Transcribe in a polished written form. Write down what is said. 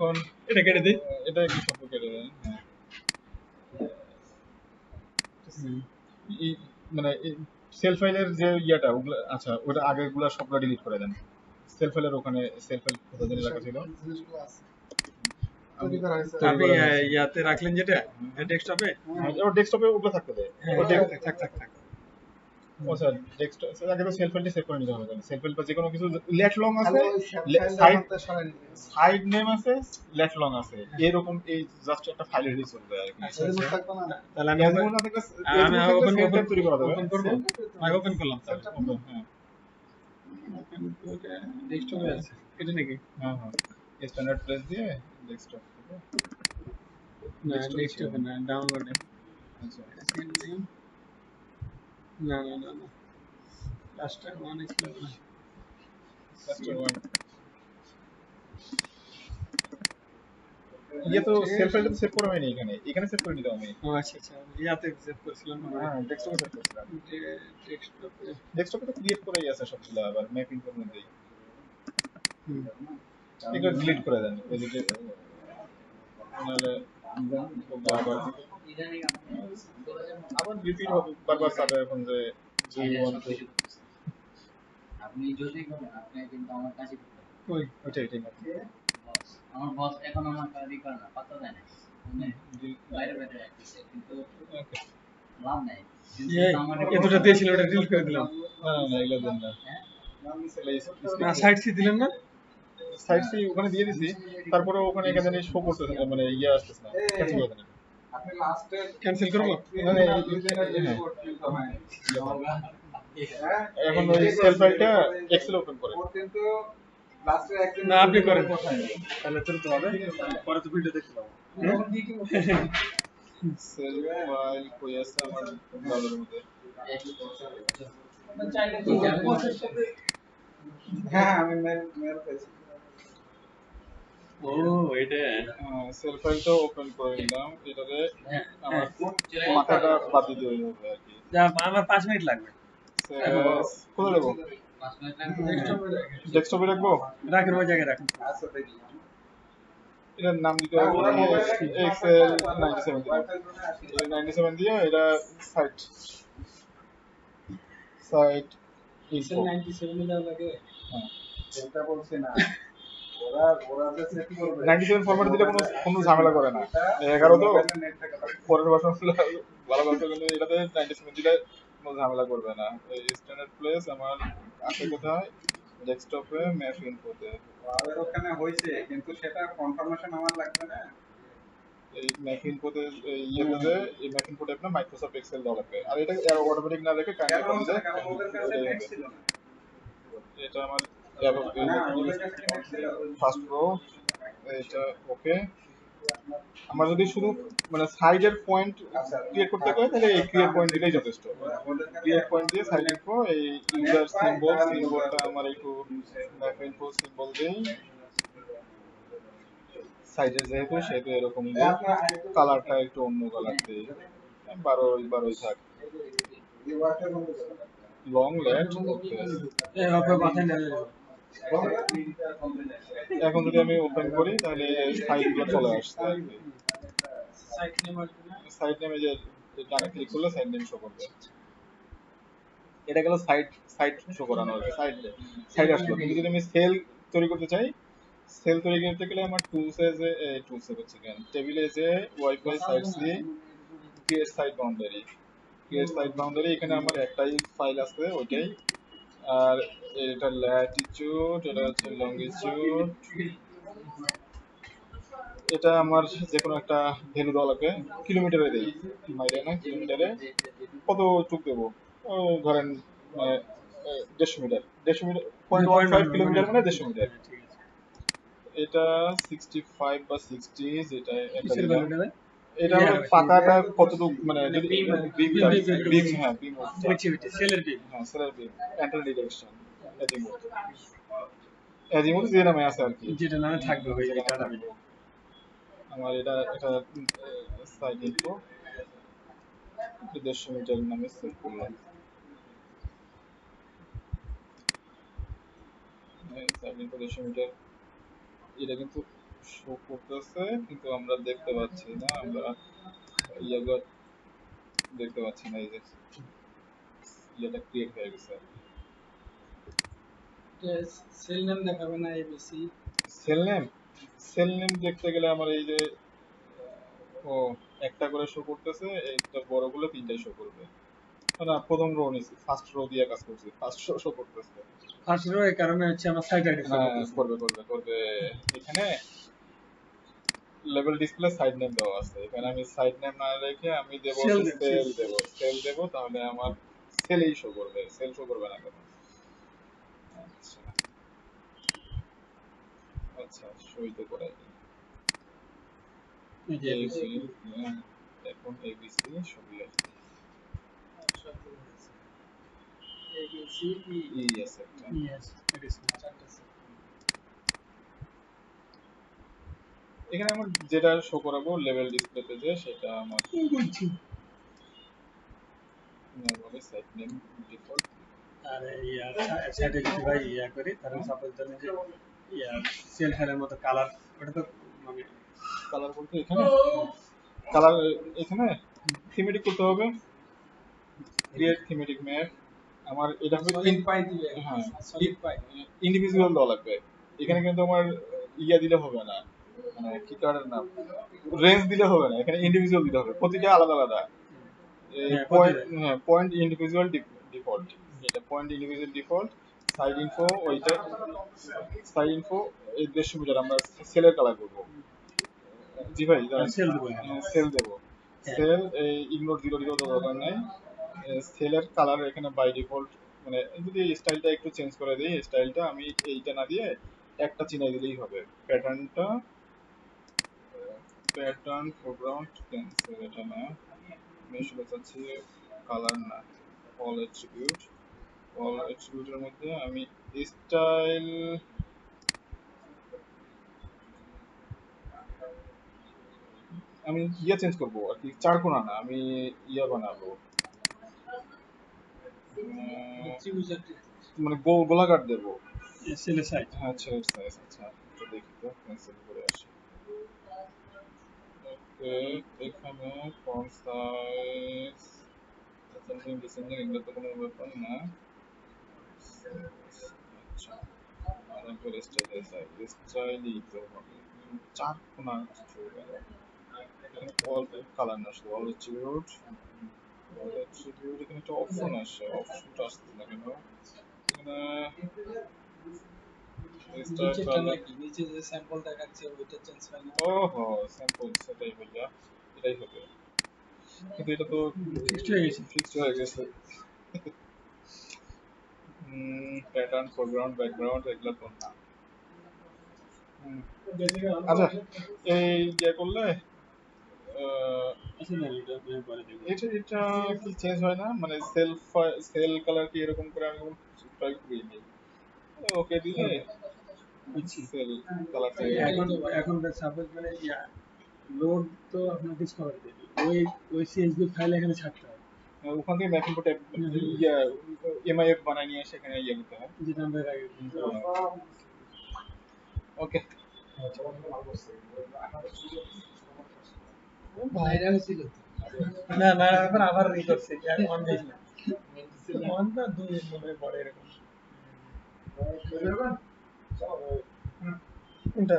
এখন এটা কেটে দিই। এটা একটু সম্পর্ক কেটে দেন। মানে সেল ফাইলের যে ইয়াটা ওগুলো, আচ্ছা ওটা আগেরগুলো সবগুলো ডিলিট করে দেন। সেল ফাইলের ওখানে সেল ফাইল কোথা জানি রাখা ছিল, আপনি ইয়াতে রাখলেন যেটা ডেস্কটপে, ওর ডেস্কটপে ওগুলো থাকতে দেয়। থাক থাক থাক। ও স্যার ডেস্কটপ আগে তো সেল ফাইলটা সেভ করে নিতে হবে। সেল ফাইল বা যে কোনো কিছু লেট লং আছে, সাইড নেম আছে, লেট লং আছে, এরকম এই জাস্ট একটা ফাইলের রিচ চলবে আর কি। তাহলে আমি ওপেন তৈরি করা যাবে। ওপেন করব। আমি ওপেন করলাম স্যার। হ্যাঁ ডেস্কটপে আছে এটা নাকি? হ্যাঁ হ্যাঁ, স্ট্যান্ডার্ড প্লেস দিয়ে ডেস্কটপ থেকে না ডেস্কটপে না, ডাউনলোডে। আচ্ছা না না না না, লাস্টটা অনেক ছিল না। ফার্স্ট ওয়ান ये तो সেল ফাইলটা তো সেভ করা হয়নি এখানে, এখানে সেভ করে নিতে হবে। ও আচ্ছা আচ্ছা, ইয়াতে সেভ করেছিলাম না। হ্যাঁ ডেস্কটপে সেভ করছিলাম। ডেস্কটপে ডেস্কটপে তো ক্রিয়েট করাই আছে সবগুলো, আবার ম্যাপিং এর মধ্যেই এগুলো ডিলিট করে দেন, এডিট নাহলে আবার রিপিট হবে বারবার সাবে। এখন যে আপনি যদি করেন আপনি কিন্তু আমার কাছে ওই ওইটাই ঠিক আছে। আমার বস এখন আমার কাছে করে না, পাতা দেয় না, মানে বাইরে বাইরে রাখতেছে, কিন্তু লাভ নাই। এই দুটো দিয়েছিল ওটা ডিলিট করে দিলাম। না না এগুলো দেন না। না সাইড সি দিলেন না? সাইড সি ওখানে দিয়ে দিছি, তারপরে ওখানে এখানে শো করতেছে না, মানে ইয়ে আসতেছে না, ক্যান্সেল করে দেন। আপনি লাস্টে ক্যান্সেল করব? মানে এখন ওই সেল ফাইলটা এক্সেল ওপেন করে কিন্তু লাস্টে একদিন না আপনি করেন, তাহলে তুলতে হবে, পরে তো ভিডিও দেখতে পাবো। সেল ফাইল কই আছে আমার ব্রাউজারের মধ্যে। হ্যাঁ আমি মেল পেয়েছি। ও এটা সেল ফাইলটা ওপেন করে নিলাম, এটাতে আমার মাথাটা বাদ দিতে হবে আর কি। যা আমার 5 মিনিট লাগবে। কোথায় দেবো? 5 মিনিট লাগবে। ডেস্কটপে রাখবো? রাখেন ওই জায়গায় রাখেন। আচ্ছা দেখি এটার নাম দিতে হবে এক্সেল 97 দিলাম। এই 97 দিয়ে এটা সাইট এক্সেল 97 এ দেওয়া লাগে। হ্যাঁ এটা বলছি না, ওরা যে সেট করবে 97 ফরম্যাট দিলে কোনো ঝামেলা করে না। 11 তো পরের ভার্সন ভালো ভালো কিন্তু এটাতে 97 দিলে কোনো ঝামেলা করবে না। এই স্ট্যান্ডার্ড প্লেস আমার আছে কোথায়? ডেস্কটপে ম্যাপ ইনফোতে। আমাদের ওখানে হয়েছে, কিন্তু সেটা কনফার্মেশন আমার লাগবে না। এই ম্যাপ ইনফোতে ইয়েতে এই ম্যাপ ইনফোতে আপনার মাইক্রোসফট এক্সেল দেওয়া লাগবে। আর এটা অটোমেটিক না রেখে কেন হচ্ছে না? কারণ ওদের কাছে নেট ছিল না। এটা আমার না ওদের কাছে নেট ছিল। ফার্স্ট প্রো এটা ওকে। আমার যদি শুধু মানে সাইডের পয়েন্ট ক্রিয়েট করতে হয় তাহলে এই ক্রিয়েট পয়েন্ট দিলেই যথেষ্ট। ক্রিয়েট পয়েন্ট দিয়ে সাইড ইনফো এই ইউজার সিম্বলটা আমার একটু ম্যাপ ইনফো সিম্বল দেই সাইডের সেহেতু এরকম দিই, কালারটা একটু অন্য কালার দিই, 12 থাক। লং লেট আপনার মাথায় নেই। এখন যদি আমি ওপেন করি তাহলে সাইডগুলো চলে আসছে আর কি। সাইড নেমে যে ডানে ক্লিক করলে সাইড নেম শো করবে। এটা গেল সাইড শো করানো আর কি। সাইড আসলো। কিন্তু যদি আমি সেল তৈরি করতে চাই, সেল তৈরি করতে গেলে আমার টুলসে হচ্ছে কেন টেবিলে যে ওয়াইফাই সাইট সি ক্রিয়েট সাইট বাউন্ডারি এখানে আমার একটাই ফাইল আছে ওইটাই। আর এটা ল্যাটিটিউড, এটা হচ্ছে লঙ্গিটিউড, এটা আমার যে কোনো একটা ভ্যালু দেওয়া লাগবে। কিলোমিটারে দেই, মাইলে না কিলোমিটারে কত টুক দেবো, ধরেন 150 মিটার, 0.15 কিলোমিটার মানে 150 মিটার। এটা 65 বা 60 যেটা একটা দিলাম। এটা হলো পাতাটা কতটুকু মানে যদি বিম হ্যাঁ বিম সেলের বিম, হ্যাঁ সেলের বিম অ্যান্টার ডিরেকশন এজিমুথ যে নামে আছে আর কি, যেটা নামে থাকবে ওই যেটা থাকবে। আমার এটা সাইড ইনফো 150 মিটার নামে সেভ করলাম। সাইড ইনফো 150 মিটার, এটা কিন্তু শো করতেছে কিন্তু আমরা দেখতে পাচ্ছি না, আমরা ইয়াগুলো দেখতে পাচ্ছি না। এই যে ইয়েটা ক্রিয়েট হয়ে গেছে। সেল নেম দেখাবে না এবিসি। সেল নেম দেখতে গেলে আমার এই যে ও একটা করে শো করতেছে, এইটা বড়গুলো তিনটাই শো করবে না। প্রথম রো নিছি, ফার্স্ট রো দিয়ে কাজ করছি, ফার্স্ট রো শো করতেছে। ফার্স্ট রো এই কারণে হচ্ছে আমার সাইট আইডি হ্যাঁ করবে করবে করবে। এখানে লেভেল ডিসপ্লে সাইড নেম দেওয়া আছে, এখানে আমি সাইড নেম না রেখে আমি দেব সেল দেব, তাহলে আমার সেলই শো করবে, সেল শো করবে না কেন? আচ্ছা আচ্ছা, সই তো করাই দিই। এই যে এবিসি এখন এবিসি সব লেখা এবিসি ই আছে একটা। ইএস এডিসি চারটা আছে। এখানে আমার যেটা শো করাবো লেভেল ডিসপ্লেতে, যে সেটা আমার কি বলছি? Normally side name default. আর ইয়া সাইডে যদি ভাই ইয়া করি তাহলে সাপোজ ধরেন যে ইয়া সেল ফেলের মতো কালার, ওটা তো মানে কালার বলতে এখানে কালার, এখানে থিমেটিক করতে হবে, ক্রিয়েট থিমেটিক ম্যাপ। আমার এটা হবে সলিড পাই দিবে। হ্যাঁ সলিড পাই ইন্ডিভিজুয়াল দেওয়া লাগবে এখানে, কিন্তু আমার ইয়া দিলে হবে না, মানে কি কার্ডের নাম, রেঞ্জ দিলে হবে না, এখানে ইন্ডিভিজুয়াল দিতে হবে, প্রতিটা আলাদা আলাদা। হ্যাঁ, পয়েন্ট, প্রতিটা। হ্যাঁ পয়েন্ট ইন্ডিভিজুয়াল ডিফল্ট, এটা point individual default. Side info ওইটা, সাইড ইনফো এই 150 মিটার আমরা সেলের কালার করব। জি ভাই সেল দেবো। সেল দেব, সেল ইগনোর 00 দরকার নাই। সেলের কালার এখানে বাই ডিফল্ট, মানে যদি স্টাইলটা একটু চেঞ্জ করে দিই, স্টাইলটা আমি এইটা না দিয়ে একটা চিনাই দিলেই হবে। প্যাটার্নটা প্যাটার্ন ফোরগ্রাউন্ড ক্যান্সেল, এটা না আমি আসলে চাচ্ছি কালার না, অল অ্যাট্রিবিউটের মধ্যে আমি স্টাইল, আমি ইয়া চেঞ্জ করবো আর কি, চারকোনা না, আমি ইয়া বানাবো মানে গোলাকার দেবো। সেলের সাইজ হ্যাঁ ছেলের সাইজ, আচ্ছা এটা দেখি তো, ক্যান্সেল করে আসি। ওকে, এখানে ফন্ট সাইজ অ্যাসেন্ডিং ডিসেন্ডিং এগুলো তো কোনো ব্যাপার না। আচ্ছা, আর একবার স্টাইলই তো হবে, চার কোনা কিছু গেল। এখানে অল কালার না, শুধু অল অ্যাট্রিবিউট, এখানে একটা অপশন আসে, অপশনটা আসছে না কেন এখানে? নিচে টানা কি নিচে যে স্যাম্পল দেখাচ্ছে ওইটা চেঞ্জ হয় না। ওহো স্যাম্পল, সেটাই ভাইয়া, এটাই হবে, কিন্তু এটা তো ফিক্সড হয়ে গেছে। ফিক্সড হয়ে গেছে। প্যাটার্ন ফোরগ্রাউন্ড ব্যাকগ্রাউন্ড এগুলো তো না। আচ্ছা এই ইয়ে করলে আচ্ছা না এটা আমি পরে দেখব। এটা এটা কি চেঞ্জ হয় না, মানে সেল কালার কি এরকম করে আমি ট্রাই করিনি। ওকে দিলে বুঝছি। সেল কালারটা এখন এখন সাপোজ মানে ইয়া লোড তো আপনার ডিসকভার দেবে, ওই সিএসভি ফাইল এখানে ছাড়তে হয়, ওখান থেকে ম্যাপিং করতে ইয়া এমআইএফ বানাই নিয়ে সেখানে ইয়ে করতে হয়। যেটা আমরা এর আগে ওকে বাইরে হয়েছিল না না এখন আবার রি করছে অন দিস না অন না দুই মনে হয় পরে এরকম কোনটা